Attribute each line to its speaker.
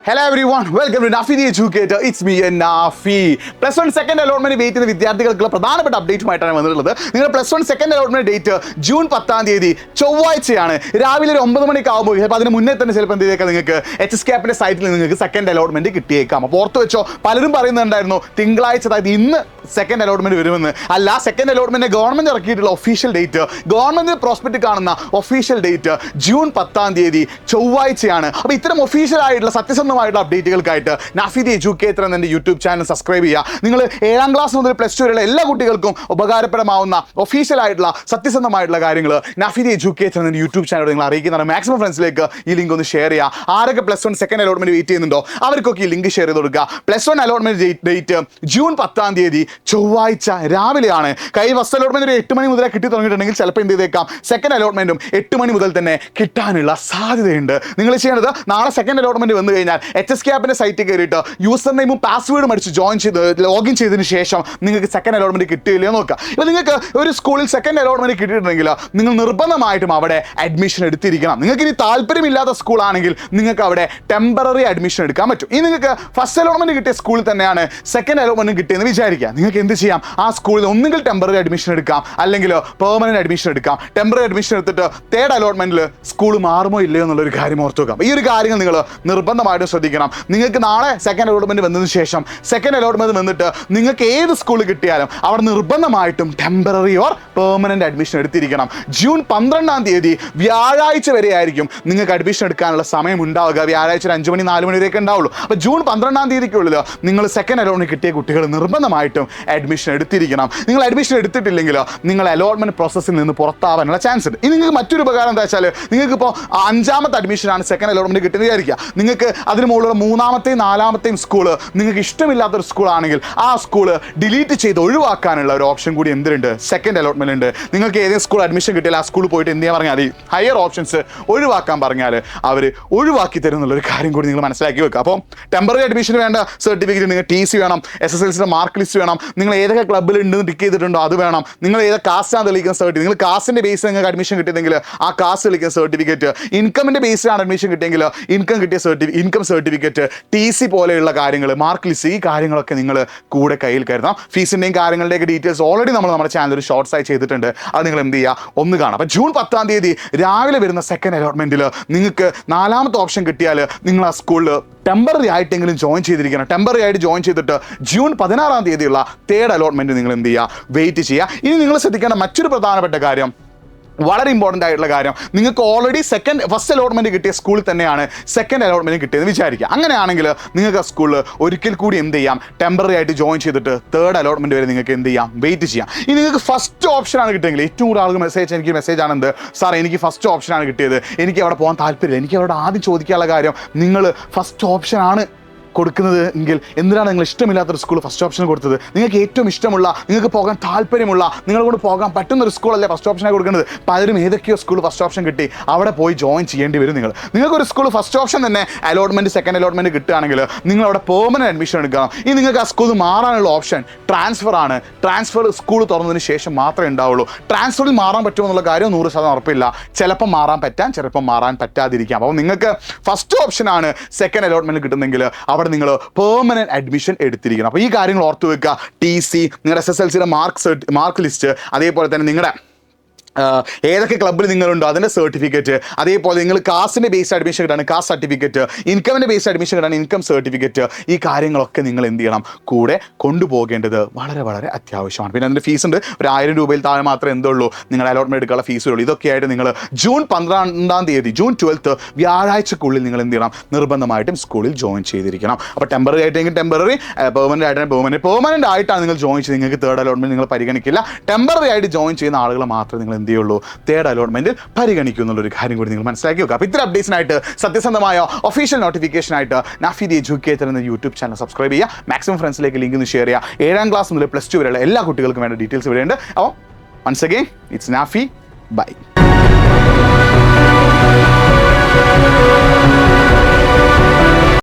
Speaker 1: Hello everyone, welcome to Nafi the Educator. It's me and Nafi. +1 second allotment wait ചെയ്യുന്ന വിദ്യാർത്ഥികൾക്കുള്ള പ്രധാനപ്പെട്ട അപ്ഡേറ്റുമായിട്ടാണ് വന്നിട്ടുള്ളത്. നിങ്ങളുടെ +1 second allotment ഡേറ്റ് ജൂൺ 10-ാം തീയതി ചൊവ്വാഴ്ചയാണ്. രാവിലെ ഒരു 9 മണിക്കാവുമ്പോൾ ചിലപ്പോൾ അതിന് മുന്നേ തന്നെ ചിലപ്പോൾ എന്ത് ചെയ്തേക്കാം, നിങ്ങൾക്ക് HSCAPന്റെ സൈറ്റിൽ നിങ്ങൾക്ക് സെക്കൻഡ് അലോട്ട്മെന്റ് കിട്ടിയേക്കാം. അപ്പോൾ ഓർത്ത് വെച്ചോ, പലരും പറയുന്നുണ്ടായിരുന്നു തിങ്കളാഴ്ച, അതായത് ഇന്ന് സെക്കൻഡ് അലോട്ട്മെന്റ് വരുമെന്ന്. അല്ല, സെക്കൻഡ് അലോട്ട്മെന്റ് ഗവൺമെന്റ് ഇറക്കിയിട്ടുള്ള ഒഫീഷ്യൽ ഡേറ്റ്, ഗവൺമെന്റ് പ്രോസ്പെക്ട് കാണുന്ന ഒഫീഷ്യൽ ഡേറ്റ് ജൂൺ 10-ാം തീയതി ചൊവ്വാഴ്ചയാണ്. അപ്പോൾ ഇത്തരം ഒഫീഷ്യൽ ആയിട്ടുള്ള സത്യസന്ധമായിട്ടുള്ള അപ്ഡേറ്റുകൾക്കായിട്ട് നാഫി ദി എഡ്യൂക്കേറ്റർ എന്ന എൻ്റെ യൂട്യൂബ് ചാനൽ സബ്സ്ക്രൈബ് ചെയ്യുക. നിങ്ങൾ 7ാം ക്ലാസ് മുതൽ +2 വരെയുള്ള എല്ലാ കുട്ടികൾക്കും ഉപകാരപ്രദമാവുന്ന ഒഫീഷ്യൽ ആയിട്ടുള്ള സത്യസന്ധമായിട്ടുള്ള കാര്യങ്ങൾ നാഫി ദി എഡ്യൂക്കേറ്റർ എന്ന യൂട്യൂബ് ചാനൽ നിങ്ങൾ അറിയിക്കുന്നതാണ്. മാക്സിമം ഫ്രണ്ട്സിലേക്ക് ഈ ലിങ്ക് ഒന്ന് ഷെയർ ചെയ്യുക. ആരൊക്കെ +1 സെക്കൻഡ് അലോട്ട്മെന്റ് വെയിറ്റ് ചെയ്യുന്നുണ്ടോ അവർക്കൊക്കെ ഈ ലിങ്ക് ഷെയർ ചെയ്ത് കൊടുക്കുക. +1 അലോട്ട്മെന്റ് ഡേറ്റ് ജൂൺ 10-ാം തീയതി ചൊവ്വാഴ്ച രാവിലെയാണ്. ഫസ്റ്റ് അലോട്ട്മെന്റ് ഒരു 8 മണി മുതലേ കിട്ടി തുടങ്ങിയിട്ടുണ്ടെങ്കിൽ ചിലപ്പോൾ എന്ത് ചെയ്തേക്കാം, സെക്കൻഡ് അലോട്ട്മെന്റും 8 മണി മുതൽ തന്നെ കിട്ടാനുള്ള സാധ്യതയുണ്ട്. നിങ്ങൾ ചെയ്യേണ്ടത്, നാളെ സെക്കൻഡ് അലോട്ട്മെന്റ് വന്നു കഴിഞ്ഞാൽ HSCAPന്റെ സൈറ്റിൽ കയറിയിട്ട് യൂസർ നെയിമും പാസ്വേഡും അടിച്ച് ലോഗിൻ ചെയ്തതിന് ശേഷം നിങ്ങൾക്ക് സെക്കൻഡ് അലോട്ട്മെന്റ് കിട്ടിയില്ലയോ നോക്കുക. ഇപ്പോൾ നിങ്ങൾക്ക് ഒരു സ്കൂളിൽ സെക്കൻഡ് അലോട്ട്മെന്റ് കിട്ടിയിട്ടുണ്ടെങ്കിൽ നിങ്ങൾ നിർബന്ധമായിട്ടും അവിടെ അഡ്മിഷൻ എടുത്തിരിക്കണം. നിങ്ങൾക്ക് ഇനി താല്പര്യമില്ലാത്ത സ്കൂളാണെങ്കിൽ നിങ്ങൾക്ക് അവിടെ ടെമ്പററി അഡ്മിഷൻ എടുക്കാൻ പറ്റും. ഇനി നിങ്ങൾക്ക് ഫസ്റ്റ് അലോട്ട്മെന്റ് കിട്ടിയ സ്കൂളിൽ തന്നെയാണ് സെക്കൻഡ് അലോട്ട്മെന്റ് കിട്ടിയെന്ന് വിചാരിക്കുക. നിങ്ങൾക്ക് എന്ത് ചെയ്യാം, ആ സ്കൂളിൽ ഒന്നുകിൽ ടെമ്പററി അഡ്മിഷൻ എടുക്കാം, അല്ലെങ്കിൽ പെർമനന്റ് അഡ്മിഷൻ എടുക്കാം. ടെമ്പററി അഡ്മിഷൻ എടുത്തിട്ട് തേർഡ് അലോട്ട്മെന്റിൽ സ്കൂൾ മാറുമോ ഇല്ലയോ എന്നുള്ളൊരു കാര്യം ഓർത്ത് വെക്കാം. ഈ ഒരു കാര്യങ്ങൾ നിങ്ങൾ നിർബന്ധമായിട്ടും ശ്രദ്ധിക്കണം. നിങ്ങൾക്ക് നാളെ സെക്കൻഡ് അലോട്ട്മെന്റ് വന്നതിന് ശേഷം സെക്കൻഡ് അലോട്ട്മെന്റ് വന്നിട്ട് നിങ്ങൾക്ക് ഏത് സ്കൂൾ കിട്ടിയാലും അവിടെ നിർബന്ധമായിട്ടും ടെമ്പററി ഓർ പെർമനന്റ് അഡ്മിഷൻ എടുത്തിരിക്കണം. ജൂൺ 12-ാം തീയതി വ്യാഴാഴ്ച വരെ ആയിരിക്കും നിങ്ങൾക്ക് അഡ്മിഷൻ എടുക്കാനുള്ള സമയം ഉണ്ടാവുക. വ്യാഴാഴ്ച 5 മണി 4 മണി വരെയൊക്കെ ഉണ്ടാവുള്ളൂ. അപ്പോൾ ജൂൺ 12-ാം തീയതിക്കുള്ളിൽ നിങ്ങൾ സെക്കൻഡ് അലോട്ട്മെന്റ് കിട്ടിയ കുട്ടികൾ നിർബന്ധമായിട്ടും അഡ്മിഷൻ എടുത്തിരിക്കണം. നിങ്ങൾ അഡ്മിഷൻ എടുത്തിട്ടില്ലെങ്കിൽ നിങ്ങൾ അലോട്ട്മെന്റ് പ്രോസസ്സിൽ നിന്ന് പുറത്താവാനുള്ള ചാൻസ് ഉണ്ട്. ഇനി നിങ്ങൾക്ക് മറ്റൊരു ഉപകാരം എന്താ വെച്ചാൽ, നിങ്ങൾക്ക് ഇപ്പോൾ 5ാമത്തെ അഡ്മിഷനാണ് സെക്കൻഡ് അലോട്ട്മെന്റ് കിട്ടുന്നത് വിചാരിക്കുക. നിങ്ങൾക്ക് അതിന് മുകളിലുള്ള 3ാമത്തെയും 4ാമത്തെയും സ്കൂള് നിങ്ങൾക്ക് ഇഷ്ടമില്ലാത്തൊരു സ്കൂളാണെങ്കിൽ ആ സ്കൂള് ഡിലീറ്റ് ചെയ്ത് ഒഴിവാക്കാനുള്ള ഒരു ഓപ്ഷൻ കൂടി എന്തുണ്ട്, സെക്കൻഡ് അലോട്ട്മെന്റ് ഉണ്ട്. നിങ്ങൾക്ക് ഏതെങ്കിലും സ്കൂൾ അഡ്മിഷൻ കിട്ടിയാൽ ആ സ്കൂളിൽ പോയിട്ട് എന്ത് ചെയ്യാൻ പറഞ്ഞാൽ മതി, ഹയർ ഓപ്ഷൻസ് ഒഴിവാക്കാൻ പറഞ്ഞാൽ അവർ ഒഴിവാക്കി തരും എന്നുള്ളൊരു കാര്യം കൂടി നിങ്ങൾ മനസ്സിലാക്കി വെക്കുക. അപ്പോൾ ടെമ്പററി അഡ്മിഷൻ വേണ്ട സർട്ടിഫിക്കറ്റ്, നിങ്ങൾ TC വേണം, SSLCയുടെ മാർക്ക് ലിസ്റ്റ് വേണം, നിങ്ങൾ ഏതൊക്കെ ക്ലബ്ബിൽ ഉണ്ടെന്ന് ടിക്ക് ചെയ്തിട്ടുണ്ടോ അത് വേണം, നിങ്ങൾ ഏതൊക്കെ കാസ്റ്റാണ് തെളിയിക്കുന്ന സർട്ടിഫിക്കറ്റ്, നിങ്ങൾ കാസ്റ്റിൻ്റെ ബേസിൽ നിങ്ങൾക്ക് അഡ്മിഷൻ കിട്ടിയെങ്കിൽ ആ കാസ്റ്റ് തെളിയിക്കുന്ന സർട്ടിഫിക്കറ്റ്, ഇൻകമിൻ്റെ ബേസിലാണ് അഡ്മിഷൻ കിട്ടിയെങ്കിൽ ഇൻകം കിട്ടിയ ഇൻകം സർട്ടിഫിക്കറ്റ്, TC പോലെയുള്ള കാര്യങ്ങൾ, മാർക്ക് ലിസ്റ്റ്, ഈ കാര്യങ്ങളൊക്കെ നിങ്ങൾ കൂടെ കയ്യിൽ കരുതാം. ഫീസിൻ്റെയും കാര്യങ്ങളുടെയൊക്കെ ഡീറ്റെയിൽസ് ഓൾറെഡി നമ്മുടെ ചാനൽ ഒരു ഷോർട്സ് ആയി ചെയ്തിട്ടുണ്ട്. അത് നിങ്ങൾ എന്ത് ചെയ്യുക, ഒന്ന് കാണാം. അപ്പോൾ ജൂൺ 10-ാം തീയതി രാവിലെ വരുന്ന സെക്കൻഡ് അലോട്ട്മെന്റിൽ നിങ്ങൾക്ക് 4ാമത്തെ ഓപ്ഷൻ കിട്ടിയാൽ നിങ്ങൾ ആ സ്കൂളിൽ ടെമ്പററി ആയിട്ടെങ്കിലും ജോയിൻ ചെയ്തിരിക്കണം. ടെമ്പററി ആയിട്ട് ജോയിൻ ചെയ്തിട്ട് ജൂൺ 16-ാം തീയതിയുള്ള തേർഡ് അലോട്ട്മെന്റ് നിങ്ങൾ എന്ത് ചെയ്യുക, വെയിറ്റ് ചെയ്യുക. ഇനി നിങ്ങൾ ശ്രദ്ധിക്കേണ്ട മറ്റൊരു പ്രധാനപ്പെട്ട കാര്യം, വളരെ ഇമ്പോർട്ടൻ്റ് ആയിട്ടുള്ള കാര്യം, നിങ്ങൾക്ക് ഓൾറെഡി ഫസ്റ്റ് അലോട്ട്മെന്റ് കിട്ടിയ സ്കൂളിൽ തന്നെയാണ് സെക്കൻഡ് അലോട്ട്മെന്റ് കിട്ടിയെന്ന് വിചാരിക്കുക. അങ്ങനെയാണെങ്കിൽ നിങ്ങൾക്ക് ആ സ്കൂളിൽ ഒരിക്കൽ കൂടി എന്ത് ചെയ്യാം, ടെമ്പററി ആയിട്ട് ജോയിൻ ചെയ്തിട്ട് തേർഡ് അലോട്ട്മെന്റ് വരെ നിങ്ങൾക്ക് എന്ത് ചെയ്യാം, വെയിറ്റ് ചെയ്യാം. ഇനി നിങ്ങൾക്ക് ഫസ്റ്റ് ഓപ്ഷനാണ് കിട്ടിയെങ്കിൽ, ഏറ്റവും കൂടുതൽ ആൾക്ക് എനിക്ക് മെസ്സേജ് ആണ് എന്ത്, സാർ എനിക്ക് ഫസ്റ്റ് ഓപ്ഷനാണ് കിട്ടിയത്, എനിക്ക് അവിടെ പോകാൻ താല്പര്യമില്ല. എനിക്ക് അവിടെ ആദ്യം ചോദിക്കാനുള്ള കാര്യം, നിങ്ങൾ ഫസ്റ്റ് ഓപ്ഷനാണ് കൊടുക്കുന്നത് എങ്കിൽ എന്തിനാണ് നിങ്ങൾ ഇഷ്ടമില്ലാത്തൊരു സ്കൂൾ ഫസ്റ്റ് ഓപ്ഷൻ കൊടുത്തത്? നിങ്ങൾക്ക് ഏറ്റവും ഇഷ്ടമുള്ള, നിങ്ങൾക്ക് പോകാൻ താല്പര്യമുള്ള, നിങ്ങളെ കൊണ്ട് പോകാൻ പറ്റുന്ന ഒരു സ്കൂളല്ലേ ഫസ്റ്റ് ഓപ്ഷനായി കൊടുക്കുന്നത്. പലരും ഏതൊക്കെയോ സ്കൂൾ ഫസ്റ്റ് ഓപ്ഷൻ കിട്ടി അവിടെ പോയി ജോയിൻ ചെയ്യേണ്ടി വരും. നിങ്ങൾക്കൊരു സ്കൂൾ ഫസ്റ്റ് ഓപ്ഷൻ തന്നെ അലോട്ട്മെന്റ് സെക്കൻഡ് അലോട്ട്മെന്റ് കിട്ടുകയാണെങ്കിൽ നിങ്ങൾ അവിടെ പെർമനന്റ് അഡ്മിഷൻ എടുക്കണം. ഇനി നിങ്ങൾക്ക് ആ സ്കൂളിൽ മാറാനുള്ള ഓപ്ഷൻ ട്രാൻസ്ഫർ ആണ്. ട്രാൻസ്ഫർ സ്കൂൾ തുറന്നതിന് ശേഷം മാത്രമേ ഉണ്ടാവുള്ളൂ. ട്രാൻസ്ഫറിൽ മാറാൻ പറ്റുമോ എന്നുള്ള കാര്യം 100% ഉറപ്പില്ല. ചിലപ്പോൾ മാറാൻ പറ്റാം, ചിലപ്പോൾ മാറാൻ പറ്റാതിരിക്കാം. അപ്പോൾ നിങ്ങൾക്ക് ഫസ്റ്റ് ഓപ്ഷനാണ് സെക്കൻഡ് അലോട്ട്മെന്റ് കിട്ടുന്നെങ്കിൽ അവിടെ നിങ്ങൾ പെർമനന്റ് അഡ്മിഷൻ എടുത്തിരിക്കണം. അപ്പോൾ ഈ കാര്യങ്ങൾ ഓർത്ത് വെക്കുക. TC, നിങ്ങളുടെ SSLCയുടെ മാർക്ക് ലിസ്റ്റ്, അതേപോലെ തന്നെ നിങ്ങളുടെ ഏതൊക്കെ ക്ലബ്ബിൽ നിങ്ങളുണ്ടോ അതിൻ്റെ സർട്ടിഫിക്കറ്റ്, അതേപോലെ നിങ്ങൾ കാസ്റ്റിൻ്റെ ബേസ്ഡ് അഡ്മിഷൻ കിട്ടാണ് കാസ്റ്റ് സർട്ടിഫിക്കറ്റ്, ഇൻകമിൻ്റെ ബേസ്ഡ് അഡ്മിഷൻ കിട്ടാണ് ഇൻകം സർട്ടിഫിക്കറ്റ്, ഈ കാര്യങ്ങളൊക്കെ നിങ്ങൾ എന്ത് ചെയ്യണം, കൂടെ കൊണ്ടുപോകേണ്ടത് വളരെ വളരെ അത്യാവശ്യമാണ്. പിന്നെ അതിൻ്റെ ഫീസ് ഉണ്ട്, ഒരു 1000 രൂപയിൽ താഴെ മാത്രമേ എന്തുള്ളൂ നിങ്ങൾ അലോട്ട്മെന്റ് എടുക്കാനുള്ള ഫീസ് ഉള്ളൂ. ഇതൊക്കെയായിട്ട് നിങ്ങൾ ജൂൺ 12-ാം തീയതി, ജൂൺ 12 വ്യാഴാഴ്ചക്കുള്ളിൽ നിങ്ങൾ എന്ത് ചെയ്യണം, നിർബന്ധമായിട്ടും സ്കൂളിൽ ജോയിൻ ചെയ്തിരിക്കണം. അപ്പോൾ ടെമ്പററി ആയിട്ടെങ്കിൽ ടെമ്പററി, പെർമനന്റ് ആയിട്ടാണ് പെർമനന്റ് ആയിട്ടാണ് നിങ്ങൾ ജോയിൻ ചെയ്ത്, നിങ്ങൾക്ക് തേർഡ് അലോട്ട്മെന്റ് നിങ്ങൾ പരിഗണിക്കില്ല. ടെമ്പററി ആയിട്ട് ജോയിൻ ചെയ്യുന്ന ആളുകളെ മാത്രമേ നിങ്ങൾ എന്ത് ചെയ്യുള്ളൂ, തേർഡ് അലോട്ട്മെന്റ് പരിഗണിക്കും എന്നുള്ളൊരു കാര്യം കൂടി നിങ്ങൾ മനസ്സിലാക്കി വെക്കുക. അപ്പോൾ ഇത്തരം അപ്ഡേറ്റ്സിനായിട്ട്, സത്യസന്ധമായ ഒഫീഷ്യൽ നോട്ടിഫിക്കേഷനായിട്ട് നാഫി ദി എഡ്യൂക്കേറ്റർ എന്ന യൂട്യൂബ് ചാനൽ സബ്സ്ക്രൈബ് ചെയ്യുക. മാക്സിമം ഫ്രണ്ട്സിലേക്ക് ലിങ്ക് ഒന്ന് ഷെയർ ചെയ്യുക. 7ാം ക്ലാസ് മുതൽ +2 വരെയുള്ള എല്ലാ കുട്ടികൾക്കും വേണ്ട ഡീറ്റെയിൽസ് ഇവിടെയുണ്ട്. അപ്പോൾ once again it's Nafi, by.